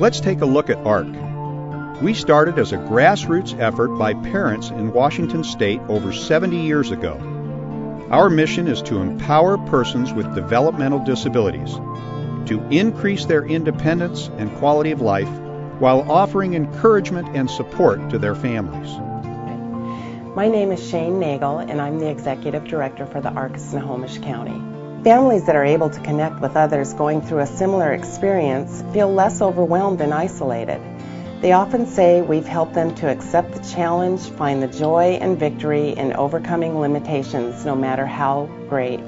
Let's take a look at ARC. We started as a grassroots effort by parents in Washington State over 70 years ago. Our mission is to empower persons with developmental disabilities, to increase their independence and quality of life while offering encouragement and support to their families. My name is Shane Nagel, and I'm the Executive Director for the Arc of Snohomish County. Families that are able to connect with others going through a similar experience feel less overwhelmed and isolated. They often say we've helped them to accept the challenge, find the joy and victory in overcoming limitations, no matter how great.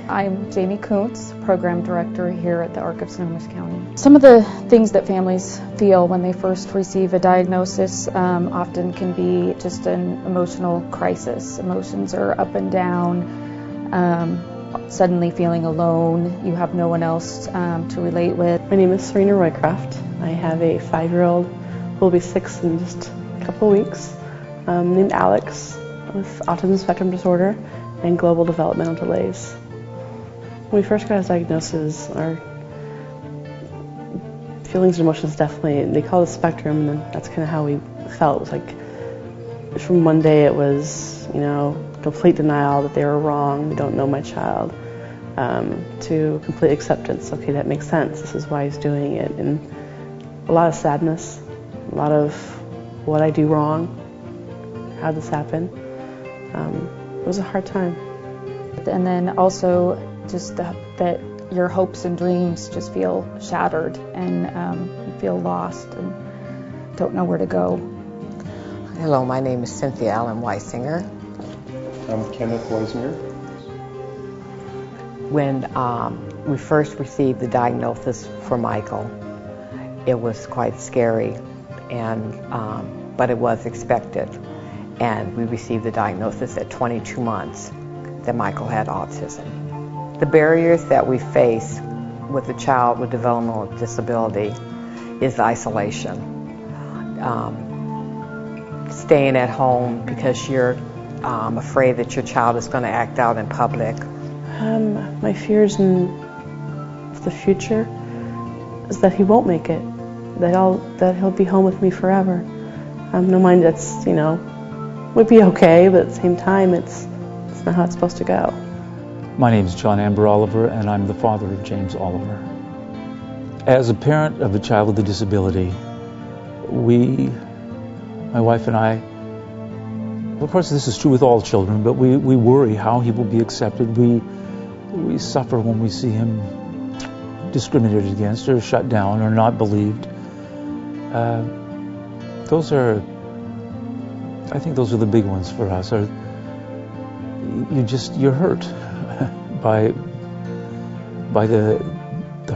I'm Jamie Kuntz, Program Director here at the Arc of Snohomish County. Some of the things that families feel when they first receive a diagnosis often can be just an emotional crisis. Emotions are up and down, suddenly feeling alone. You have no one else to relate with. My name is Serena Roycroft. I have a 5-year-old who will be 6 in just a couple of weeks, named Alex, with autism spectrum disorder and global developmental delays. When we first got his diagnosis, our feelings and emotions definitely, they call it a spectrum, and that's kind of how we felt. It was like, from one day it was, complete denial that they were wrong, they don't know my child, to complete acceptance. Okay, that makes sense, this is why he's doing it. And a lot of sadness, a lot of what I do wrong, how this happened. It was a hard time. And then also just that your hopes and dreams just feel shattered, and you feel lost and don't know where to go. Hello, my name is Cynthia Allen Weisinger. I'm Kenneth Weisinger. When we first received the diagnosis for Michael, it was quite scary, but it was expected. And we received the diagnosis at 22 months that Michael had autism. The barriers that we face with a child with developmental disability is isolation. Staying at home because you're afraid that your child is going to act out in public. My fears in the future is that he won't make it, that he'll be home with me forever. No mind that's, would be okay, but at the same time, it's not how it's supposed to go. My name is John Amber Oliver, and I'm the father of James Oliver. As a parent of a child with a disability, my wife and I, of course this is true with all children, but we worry how he will be accepted. We suffer when we see him discriminated against or shut down or not believed. I think those are the big ones for us. You're hurt by the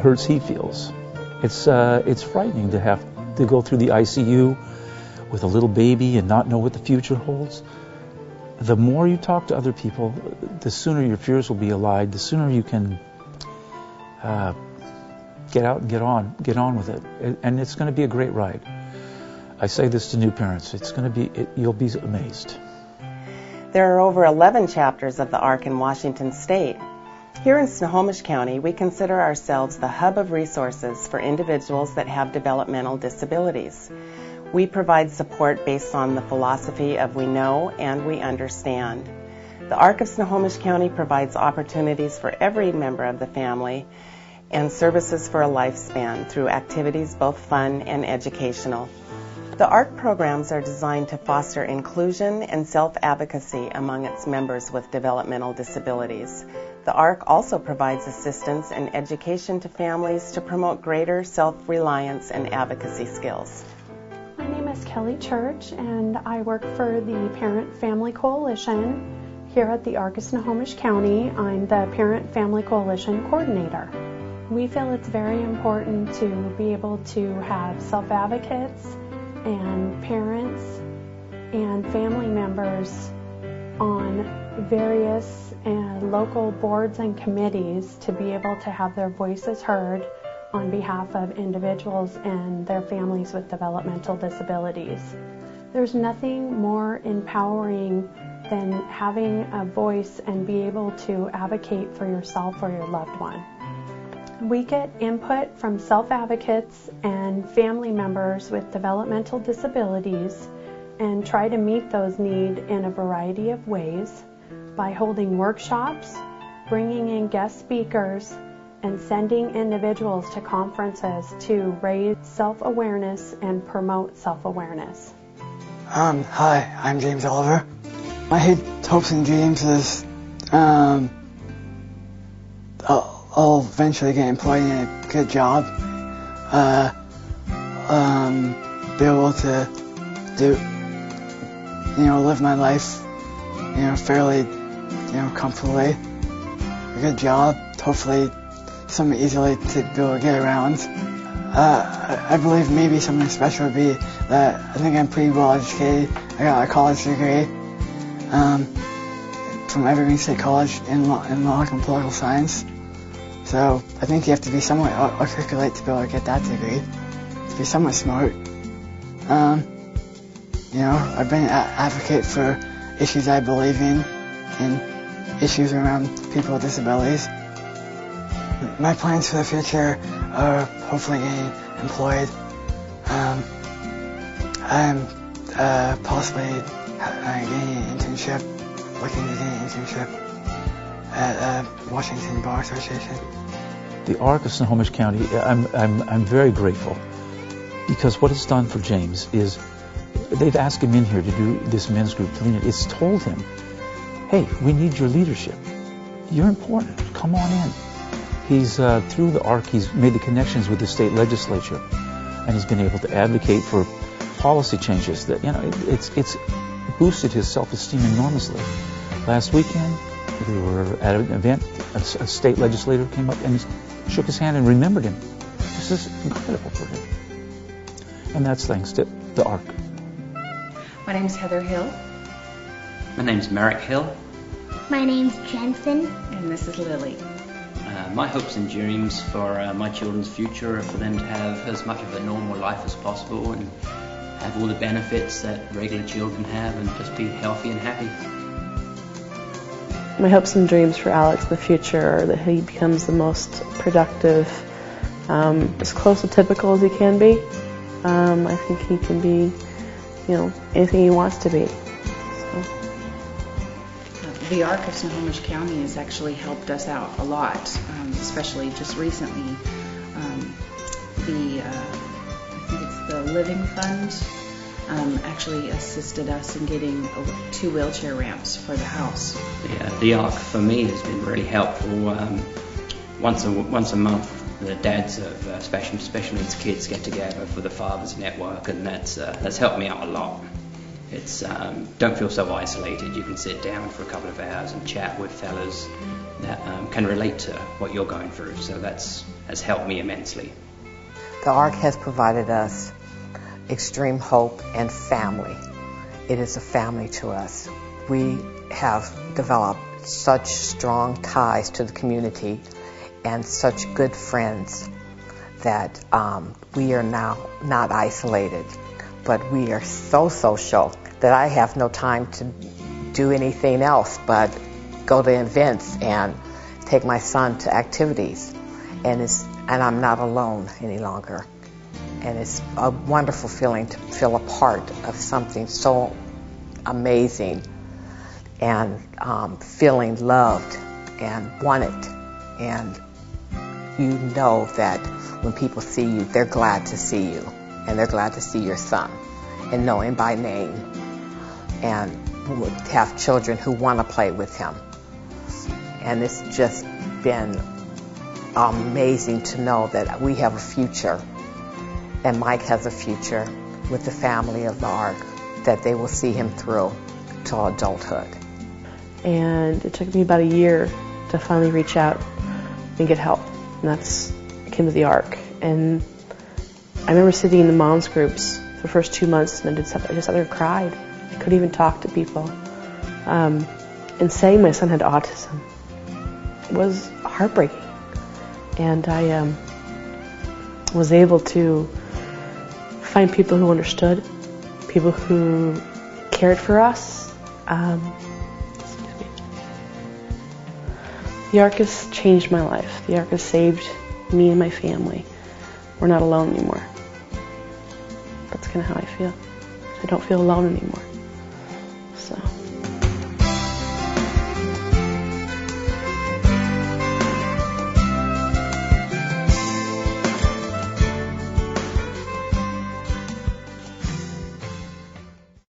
hurts he feels. It's frightening to have to go through the ICU with a little baby and not know what the future holds. The more you talk to other people, the sooner your fears will be allayed, the sooner you can get out and get on with it. And it's going to be a great ride. I say this to new parents. You'll be amazed. There are over 11 chapters of the ARC in Washington State. Here in Snohomish County, we consider ourselves the hub of resources for individuals that have developmental disabilities. We provide support based on the philosophy of we know and we understand. The Arc of Snohomish County provides opportunities for every member of the family and services for a lifespan through activities both fun and educational. The ARC programs are designed to foster inclusion and self-advocacy among its members with developmental disabilities. The ARC also provides assistance and education to families to promote greater self-reliance and advocacy skills. My name is Kelly Church, and I work for the Parent Family Coalition here at the Arc of Snohomish County. I'm the Parent Family Coalition Coordinator. We feel it's very important to be able to have self-advocates and parents and family members on various local boards and committees to be able to have their voices heard on behalf of individuals and their families with developmental disabilities. There's nothing more empowering than having a voice and be able to advocate for yourself or your loved one. We get input from self-advocates and family members with developmental disabilities and try to meet those needs in a variety of ways by holding workshops, bringing in guest speakers, and sending individuals to conferences to raise self-awareness and promote self-awareness. Hi, I'm James Oliver. My hopes and dreams is I'll eventually get employed in a good job, be able to live my life, fairly, comfortably. A good job, hopefully something easily to be able to get around. I believe maybe something special would be that I think I'm pretty well educated. I got a college degree from Evergreen State College in law and political science. So I think you have to be somewhat articulate to be able to get that degree, to be somewhat smart. I've been an advocate for issues I believe in and issues around people with disabilities. My plans for the future are hopefully getting employed. I'm possibly getting an internship, looking to get an internship at Washington Bar Association. The Arc of Snohomish County, I'm very grateful, because what it's done for James is they've asked him in here to do this men's group. It's told him, hey, we need your leadership. You're important. Come on in. He's through the Arc, he's made the connections with the state legislature, and he's been able to advocate for policy changes that, it's boosted his self-esteem enormously. Last weekend, we were at an event, a state legislator came up and shook his hand and remembered him. This is incredible for him. And that's thanks to the Arc. My name's Heather Hill. My name's Merrick Hill. My name's Jensen. And this is Lily. My hopes and dreams for my children's future are for them to have as much of a normal life as possible and have all the benefits that regular children have and just be healthy and happy. My hopes and dreams for Alex in the future are that he becomes the most productive, as close to typical as he can be. I think he can be, anything he wants to be. The Arc of Snohomish County has actually helped us out a lot, especially just recently. I think it's the Living Fund actually assisted us in getting 2 wheelchair ramps for the house. The Arc for me has been really helpful. Once a month, the dads of special needs kids get together for the Fathers Network, and that's helped me out a lot. It's don't feel so isolated. You can sit down for a couple of hours and chat with fellas that can relate to what you're going through. So has helped me immensely. The Arc has provided us extreme hope and family. It is a family to us. We have developed such strong ties to the community and such good friends that we are now not isolated, but we are so social that I have no time to do anything else but go to events and take my son to activities, and I'm not alone any longer. And it's a wonderful feeling to feel a part of something so amazing and feeling loved and wanted. And you know that when people see you, they're glad to see you, and they're glad to see your son and know him by name, and have children who want to play with him. And it's just been amazing to know that we have a future, and Mike has a future with the family of the Arc, that they will see him through to adulthood. And it took me about a year to finally reach out and get help, and that's came to the Arc. And I remember sitting in the moms groups for the first 2 months, and I just sat there and cried. I couldn't even talk to people. And saying my son had autism was heartbreaking. And I was able to find people who understood, people who cared for us. The Arc has changed my life. The Arc has saved me and my family. We're not alone anymore. That's kind of how I feel. I don't feel alone anymore.